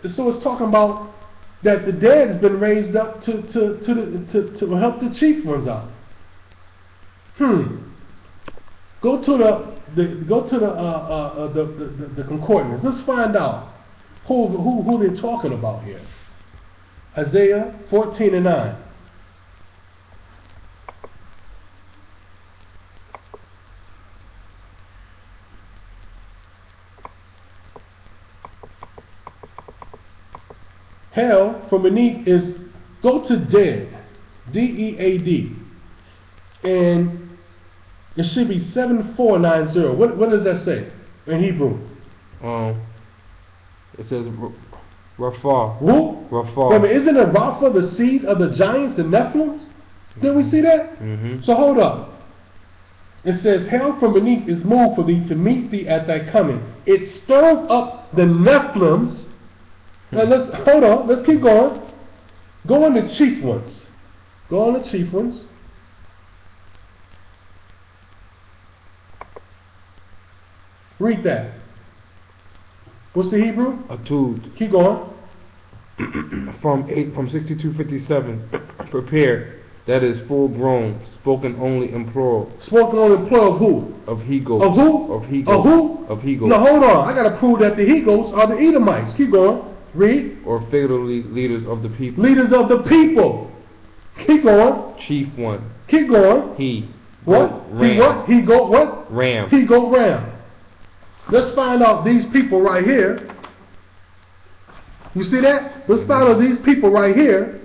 So it's talking about that the dead has been raised up to help the chief ones out. Go to the concordance. Let's find out who they're talking about here. Isaiah 14:9. Hell from beneath is, go to dead, D-E-A-D, and it should be 7490. What does that say in Hebrew? It says Rapha. Who? Rapha. Wait a minute, isn't it Rapha the seed of the giants, the Nephlems? Did we see that? So hold up. It says, hell from beneath is moved for thee to meet thee at thy coming. It stirred up the Nephlems. Now let's keep going. Go on the chief ones. Go on the chief ones. Read that. What's the Hebrew? Atud. Keep going. From 6257. Prepare. That is full grown. Spoken only in plural. Spoken only in plural of who? Of he-goats. Of who? Of he-goats. Of who? Of he-goats. Now hold on. I gotta prove that the he-goats are the Edomites. Keep going. Read. Or figuratively leaders of the people. Leaders of the people. Keep going. Chief one. Keep going. He. What? Ram. He what? He goat what? Ram. He goat ram. Let's find out these people right here. You see that? Let's find out these people right here.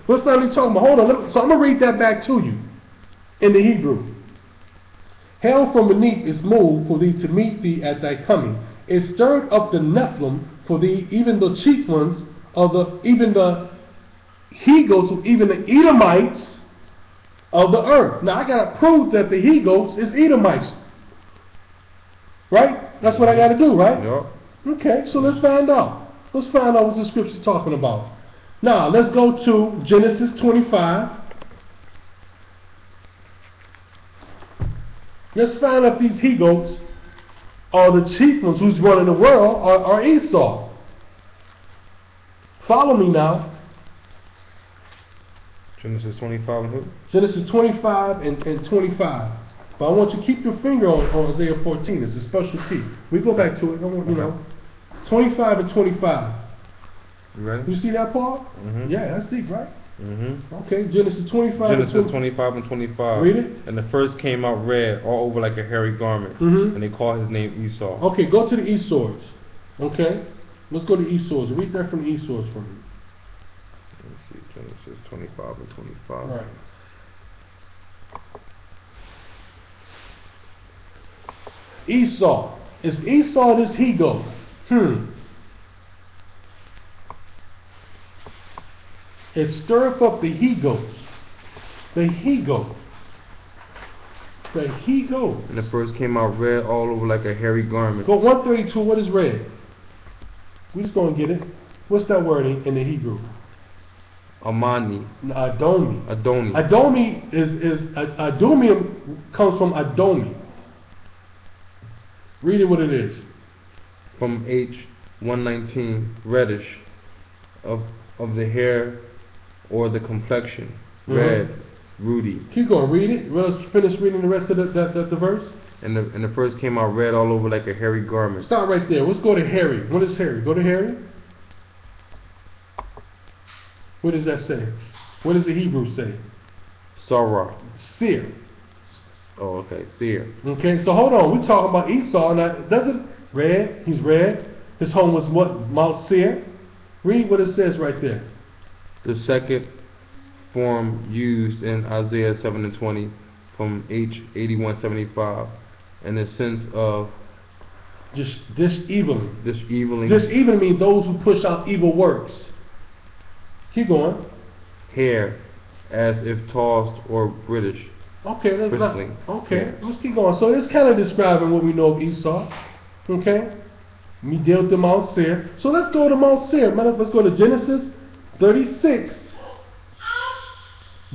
Let's find out talking about. Hold on. So I'm going to read that back to you in the Hebrew. Hell from beneath is moved for thee to meet thee at thy coming. It stirred up the Nephlem for thee, even the chief ones of even the he-goats, even the Edomites of the earth. Now I gotta prove that the he-goats is Edomites. Right? That's what I gotta do, right? Yep. Okay, so let's find out. Let's find out what the scripture's talking about. Now let's go to Genesis 25. Let's find out if these he-goats are the chief ones who's running the world, or Esau. Follow me now. Genesis 25 and who? Genesis 25 and 25. But I want you to keep your finger on Isaiah 14. It's a special key. We go back to it. I want, 25 and 25. You ready? You see that, Paul? Yeah, that's deep, right? Okay, Genesis 25 Genesis 25 and 25. Read it. And the first came out red, all over like a hairy garment. And they called his name Esau. Okay, go to the Esau's. Okay? Let's go to Esau's. Read that from the Esau's for me. Let's see, Genesis 25 and 25. All right. Esau. Is Esau this he-goat? It stirreth up the he-goats. The he-goat. The he-goat. And the first came out red, all over like a hairy garment. Go 132, what is red? We're just going to get it. What's that word in the Hebrew? Amani. Adomi. Adoni. Adomi Adomium comes from Adomi. Read it what it is. From H119, reddish, of the hair or the complexion, red, ruddy. Keep going, read it. Let's finish reading the rest of the verse. And the first came out red, all over like a hairy garment. Start right there. Let's go to hairy. What is hairy? Go to hairy. What does that say? What does the Hebrew say? Sarah. Seer. Oh, okay, seer. Okay, so hold on. We're talking about Esau. Now, doesn't red? He's red. His home was what? Mount Seir. Read what it says right there. The second form used in Isaiah 7 and 20 from H8175 in the sense of just diseviling. Diseviling. Diseviling means those who push out evil works. Keep going. Hair, as if tossed or British. Okay, let's Yeah. Let's keep going. So it's kind of describing what we know of Esau. Okay, we dealt with Mount Seir. So let's go to Mount Seir. Let's go to Genesis 36.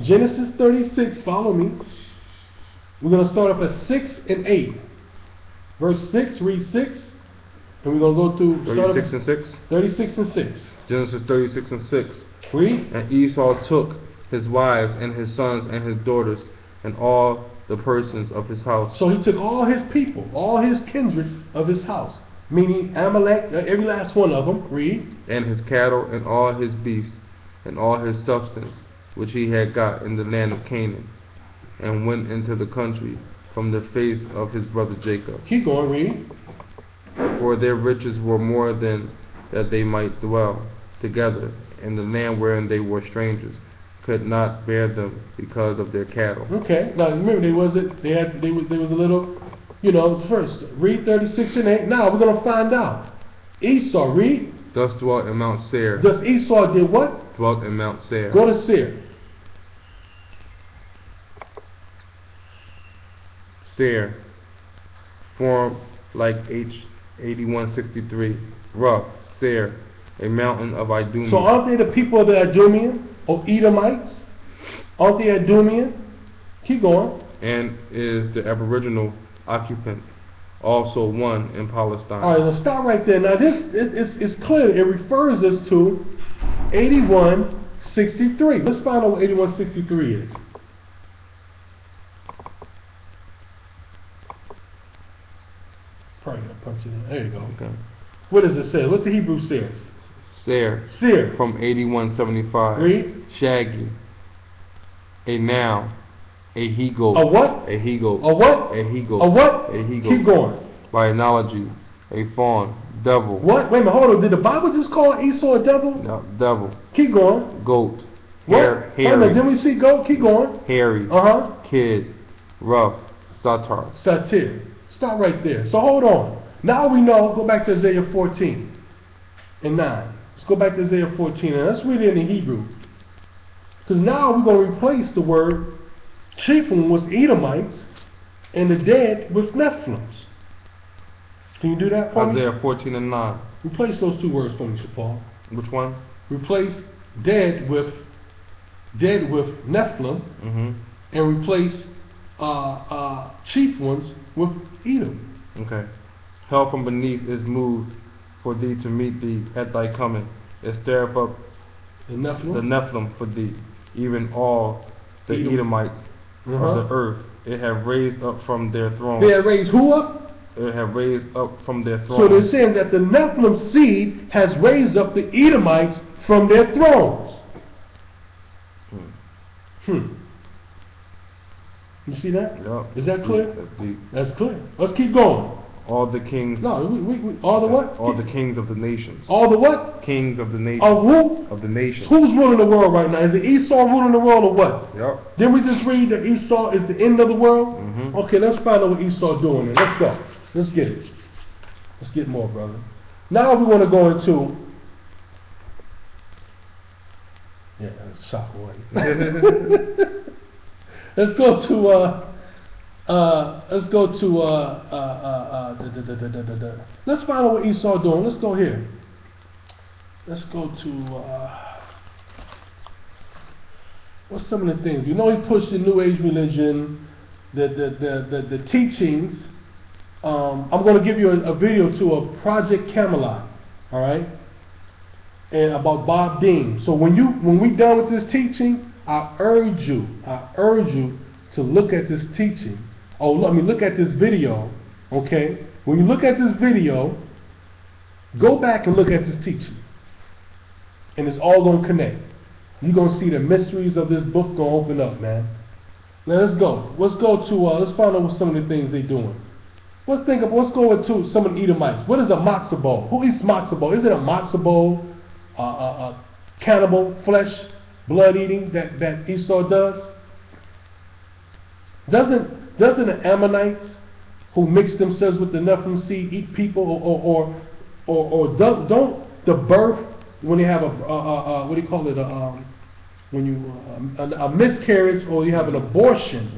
Genesis 36. Follow me. We're going to start off at 6 and 8. Verse 6. Read 6. And we're going to go through 36 and 6. 36 and 6. Genesis 36 and 6. Read. And Esau took his wives and his sons and his daughters and all the persons of his house. So he took all his people, all his kindred of his house, meaning Amalek, every last one of them. Read. And his cattle and all his beasts and all his substance which he had got in the land of Canaan, and went into the country from the face of his brother Jacob. Keep going, read. For their riches were more than that they might dwell together, and the land wherein they were strangers could not bear them because of their cattle. Okay, now remember they was a little, first read 36 and 8. Now we're gonna find out. Esau, read. Thus dwelt in Mount Seir. Thus Esau did what? Dwelt in Mount Seir. Go to Seir. Seir, formed like H8163, rough, Seir, a mountain of Idumea. So aren't they the people of the Idumean or Edomites? Aren't they Idumean? Keep going. And is the aboriginal occupants, also one in Palestine. All right, let's stop right there. Now this it's clear. It refers us to 8163. Let's find out what 8163 is. Probably gonna punch it in. There you go. Okay. What does it say? What the Hebrew says? Seir, Seir. from 8175. Read. Shaggy, a noun, a he-goat. A what? A he-goat. A what? A he-goat. A what? A he-goat. Keep going. By analogy, a fawn, devil. What? Wait a minute, hold on. Did the Bible just call Esau a devil? No, devil. Keep going. Goat. What? Hairy. Wait a minute, didn't we see goat? Keep going. Hairy. Kid. Rough. Satar. Satir. Stop right there. So hold on. Now we know, go back to Isaiah 14 and 9. Let's go back to Isaiah 14 and let's read it in the Hebrew. Because now we're going to replace the word chieftain with Edomites and the dead with Nephlems. Can you do that for me? Isaiah 14 and 9. Replace those two words for me, Paul. Which ones? Replace dead with Nephlem, and replace chief ones with Edom. Okay. Hell from beneath is moved for thee to meet thee at thy coming. It stirreth up the Nephilim for thee, even all the Edomites of the earth. It have raised up from their thrones. They have raised who up? It have raised up from their thrones. So they're saying that the Nephilim seed has raised up the Edomites from their thrones. You see that? Yep. Is that clear? That's deep. That's clear. Let's keep going. All the kings. No, all the what? All the kings of the nations. All the what? Kings of the nations. Of who? Of the nations. Who's ruling the world right now? Is it Esau ruling the world or what? Yep. Didn't we just read that Esau is the end of the world? Okay, let's find out what Esau doing. Let's go. Let's get it. Let's get more, brother. Now we want to go into. Yeah, that's a shock away. Let's go to. Let's find out what Esau doing. Let's go here. Let's go to what's some of the things? You know, he pushed the New Age religion, the teachings. I'm going to give you a video to a Project Camelot, all right, and about Bob Dean. So when we done with this teaching, I urge you to look at this teaching. Look at this video, okay? When you look at this video, go back and look at this teaching. And it's all going to connect. You're going to see the mysteries of this book going to open up, man. Now let's go. Let's find out what some of the things they're doing. Let's go into some of the Edomites. What is a matzo ball? Who eats matzo ball? Is it a matzo ball, cannibal, flesh, blood eating that Esau does? Doesn't the Ammonites who mix themselves with the Nephilim seed eat people, or don't the birth when you have what do you call it, a miscarriage or you have an abortion,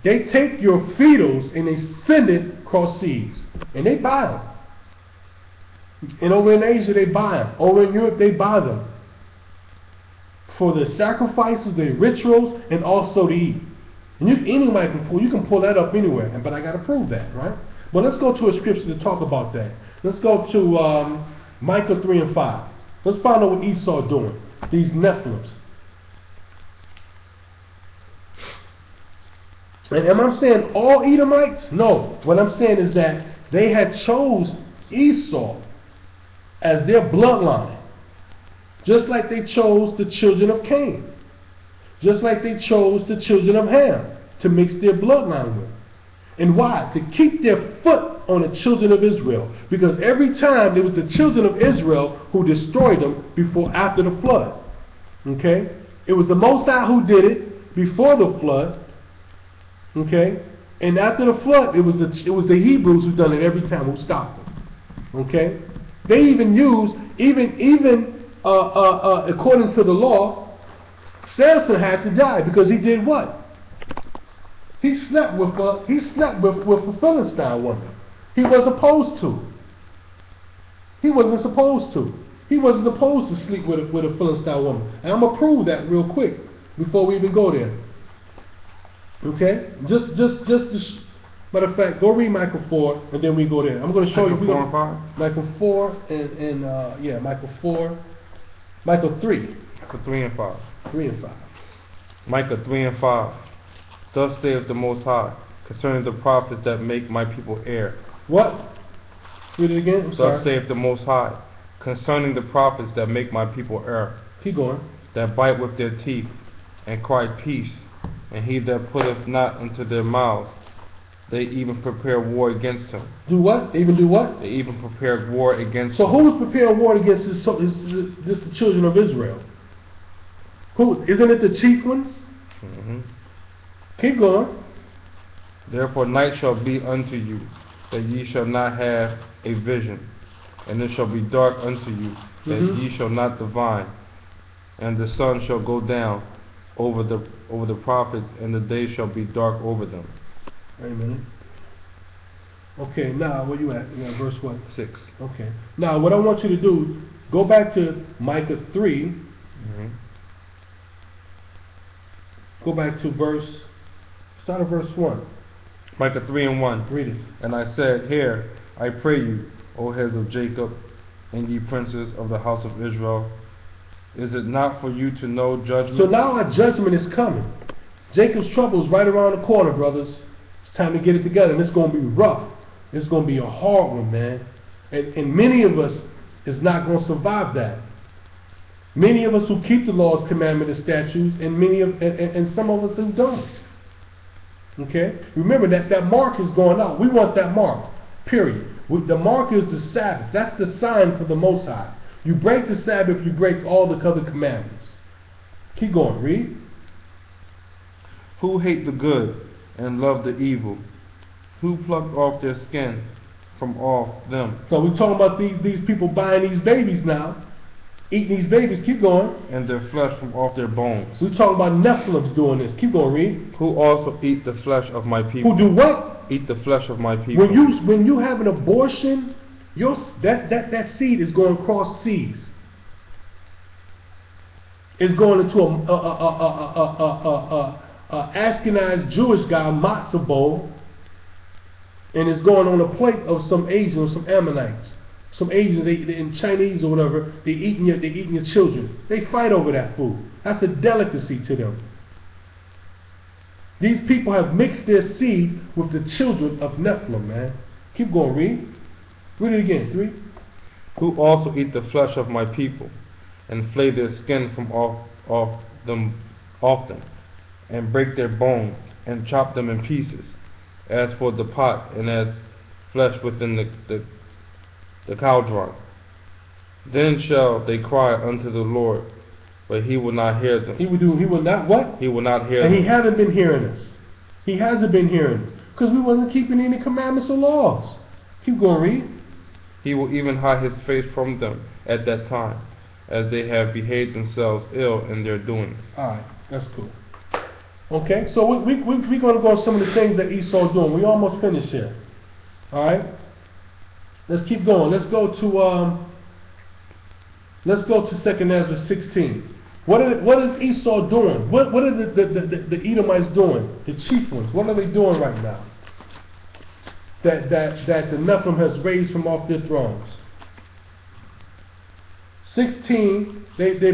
they take your fetals and they send it across seas and they buy them. And over in Asia they buy them. Over in Europe they buy them for the sacrifices, the rituals, and also to eat. And anybody can pull that up anywhere, but I got to prove that, right? But let's go to a scripture to talk about that. Let's go to Micah 3 and 5. Let's find out what Esau doing. These Nephilims. And am I saying all Edomites? No. What I'm saying is that they had chose Esau as their bloodline. Just like they chose the children of Cain. Just like they chose the children of Ham to mix their bloodline with. And why? To keep their foot on the children of Israel. Because every time it was the children of Israel who destroyed them after the flood. Okay? It was the Most High who did it before the flood. Okay? And after the flood, it was the Hebrews who done it every time, who stopped them. Okay? They even used, according to the law, Samson had to die because he did what? He slept with a Philistine woman. He was supposed to. He wasn't supposed to. He wasn't supposed to sleep with a Philistine woman. And I'm gonna prove that real quick before we even go there. Okay? Matter of fact, go read Micah 4 and then we go there. I'm going to show you. Micah 4 and 5? Micah 4 and Micah 4. Micah 3. Micah 3 and 5. 3 and 5. Micah 3 and 5. Thus saith the Most High, concerning the prophets that make my people err. What? Read it again. Thus saith the Most High, concerning the prophets that make my people err. Keep going. That bite with their teeth, and cry peace, and he that putteth not into their mouths, they even prepare war against him. Do what? They even do what? They even prepare war against him. So who's preparing war against the children of Israel? Who? Isn't it the chief ones? Mm-hmm. Keep going. Therefore night shall be unto you, that ye shall not have a vision, and it shall be dark unto you, that ye shall not divine, and the sun shall go down over the prophets, and the day shall be dark over them. Wait a minute. Okay, now where you at? You at verse what? 6. Okay. Now what I want you to do, go back to Micah 3. Mm-hmm. Go back to start at verse 1. Micah 3 and 1. Read it. And I said, Hear, I pray you, O heads of Jacob, and ye princes of the house of Israel. Is it not for you to know judgment? So now our judgment is coming. Jacob's trouble is right around the corner, brothers. It's time to get it together, and it's going to be rough. It's going to be a hard one, man. And many of us is not going to survive that. Many of us who keep the laws, commandments, and statutes, and some of us who don't. Okay? Remember that mark is going out. We want that mark. Period. The mark is the Sabbath. That's the sign for the Most High. You break the Sabbath, you break all the other commandments. Keep going, read. Who hate the good and love the evil? Who plucked off their skin from off them? So we're talking about these people buying these babies now. Eating these babies. Keep going. And their flesh from off their bones. We're talking about Nephilims doing this. Keep going, read. Who also eat the flesh of my people. Who do what? Eat the flesh of my people. When you have an abortion, that seed is going across seas. It's going into a Ashkenaz Jewish guy matzah bowl, and it's going on a plate of some Asian or some Ammonites. Some Asians, they in Chinese or whatever, they eating your children. They fight over that food. That's a delicacy to them. These people have mixed their seed with the children of Nephlem, man. Keep going, read. Read it again, 3. Who also eat the flesh of my people, and flay their skin from off them, and break their bones, and chop them in pieces, as for the pot, and as flesh within the cauldron. Then shall they cry unto the Lord, but he will not hear them. He will not what? He will not hear them. And he hasn't been hearing us. He hasn't been hearing us. Because we wasn't keeping any commandments or laws. Keep going, read. He will even hide his face from them at that time, as they have behaved themselves ill in their doings. Alright, that's cool. Okay, so we're going to go on some of the things that Esau doing. We almost finished here. Alright? Let's keep going. Let's go to 2 Ezra 16. What is Esau doing? What are the Edomites doing? The chief ones. What are they doing right now? that the Nephilim has raised from off their thrones. 16, they